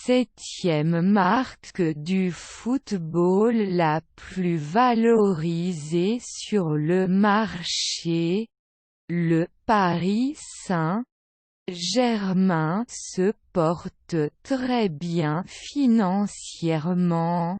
7e marque du football la plus valorisée sur le marché. Le Paris Saint-Germain se porte très bien financièrement.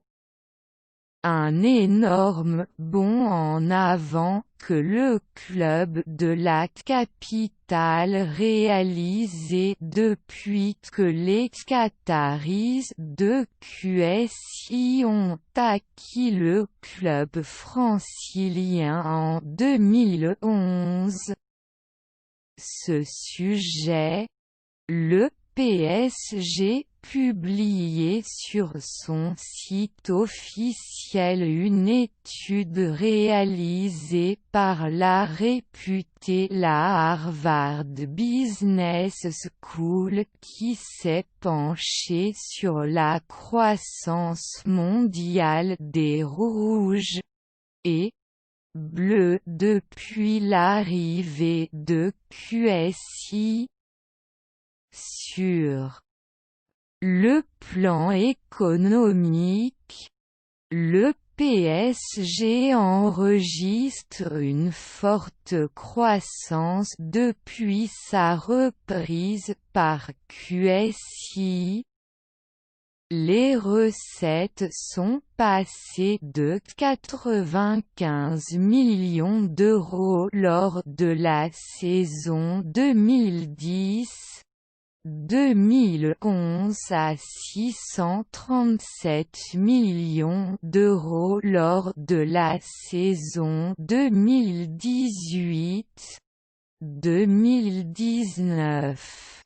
Un énorme bond en avant que le club de la capitale réalisé depuis que les Qataris de QSI ont acquis le club francilien en 2011. Ce sujet, le PSG publié sur son site officiel une étude réalisée par la réputée la Harvard Business School qui s'est penchée sur la croissance mondiale des rouges et bleus depuis l'arrivée de QSI. Sur le plan économique, le PSG enregistre une forte croissance depuis sa reprise par QSI. Les recettes sont passées de 95 millions d'euros lors de la saison 2010-2011 à 637 millions d'euros lors de la saison 2018-2019.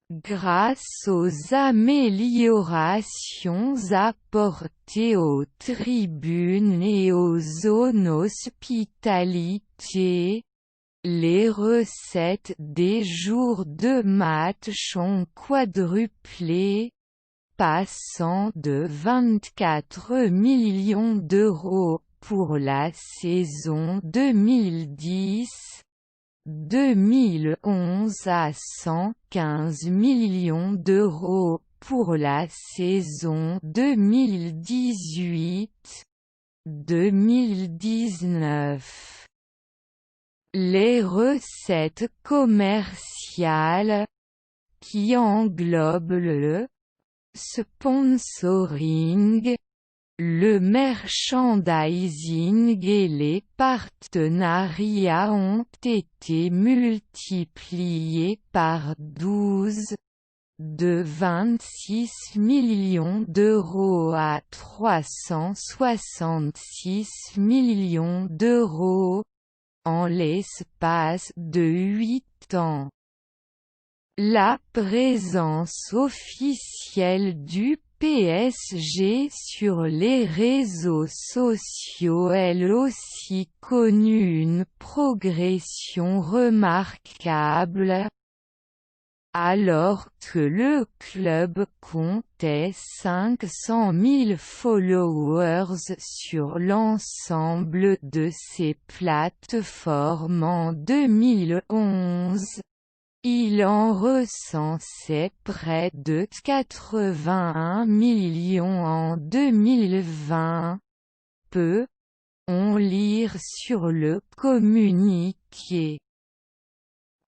Grâce aux améliorations apportées aux tribunes et aux zones hospitalité, les recettes des jours de match ont quadruplé, passant de 24 millions d'euros pour la saison 2010-2011 à 115 millions d'euros pour la saison 2018-2019. Les recettes commerciales, qui englobent le sponsoring, le merchandising et les partenariats ont été multipliés par 12, de 26 millions d'euros à 366 millions d'euros, en l'espace de 8 ans. La présence officielle du PSG sur les réseaux sociaux elle aussi connu une progression remarquable. Alors que le club comptait 500 000 followers sur l'ensemble de ses plateformes en 2011, il en recensait près de 81 millions en 2020. Peut-on lire sur le communiqué.